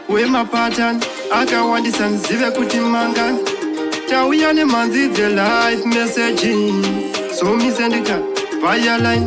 Wema pattern akawandisa nzive kuti mangani tauya nemanzi dze life messaging so misendika fire line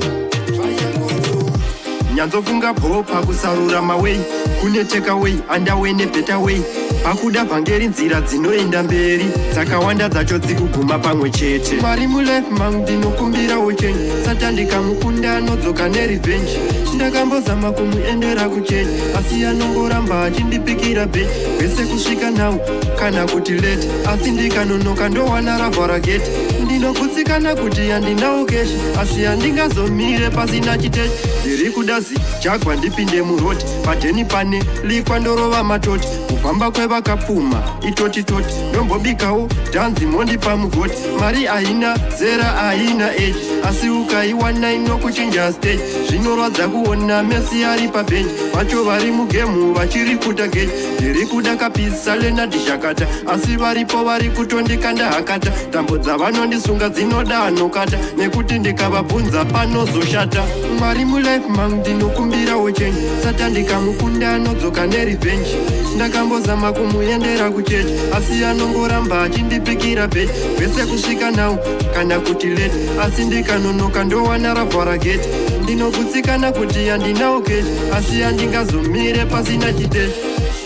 nyanzofunga bhopa kusarura maway kune takeaway underway nebetter way pakuda pangeri nzira dzinoenda mberi dzakawanda dzacho dzikuguma pamwe chete mari mulife mangu ndinokumbira uchenji satandika mukunda anodzoka nerevenge ndakambozama kumuendera kuchechi asi anongoramba achindipikira bheji kwese kusvika nawo kana kuti late asi ndikanonoka ndowana ravhara gate ndinogutsikana kuti handinawo keshi asi handingazomire pasina chitechi ndiri kuda jagwa ndipinde muroti padheni pane likwa ndorova matoti kufamba kwevakapfuma itotitoti ndombobikawo dhanzi mondipa mugoti mari haina zera haina age asi ukaiwana inokuchinja stage zvinorwadza kuona mesi ari pabhenji vacho vari mugemu vachiri kuta geji ndiri kuda kapisa lenadhishakata asi varipo vari kutondikanda hakata tambo dzavanondisunga dzinoda anokata nekuti ndikavabvunza panozoshata mwari mulife mangu ndinokumbira uchenji satandikamukunda anodzoka nerevenge ndakambozama kumuendera kuchechi asi anongoramba achindipikira bheji kwese kusvika nawo kana kuti late asi ndikanonoka ndowana ravhara gate ndinogutsikana kuti handinawo keshi asi handingazomire pasina chiteshi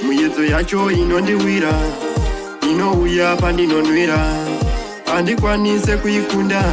muyedzo yacho inondiwira inouya pandinonwira handikwanise kuikunda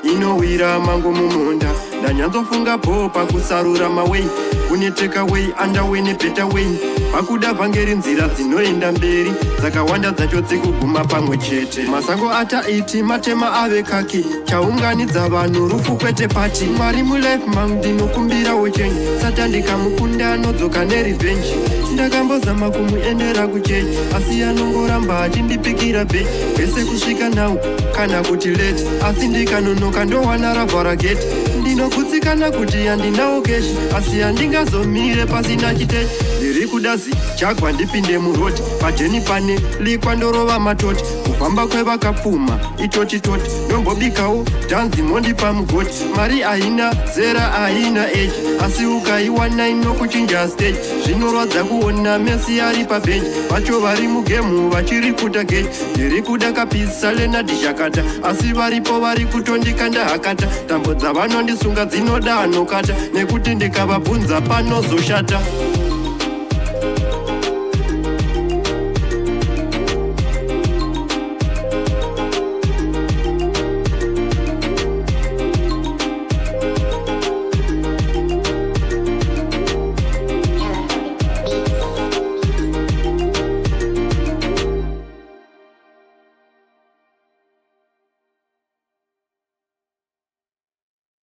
inowira mangu mumunda ndanyanzofunga bhopa kusarura maway kune takeaway underway nebetter way pakuda pangeri nzira dzinoenda mberi dzakawanda dzacho dzikuguma pamwe chete masango ataiti matema ave kaki chaunganidza vanhu rufu kwete pati mwari mulife mangu ndinokumbira uchenji satandikamukunda anodzoka nerevenge ndakambozama kumuendera kuchechi asi anongoramba achindipikira bheji kwese kusvika nawo kana kuti late asi ndikanonoka ndowana ravhara gate ndinogutsikana kuti handinawo keshi asi handingazomire pasina chitechi ndiri kuda jagwa ndipinde muroti padheni pane likwa ndorova matoti kufamba kwevakapfuma itotitoti ndombobikawo dhanzi mondipa mugoti mari haina zera haina age asi ukaiwana inokuchinja stage zvinorwadza kuona mesi ari pabhenji vacho vari mugemu vachiri kuta geji ndiri kuda kapisa lenadhishakata asi varipo vari kutondikanda hakata tambo dzavanondisunga dzinoda anokata nekuti ndikavabvunza panozoshata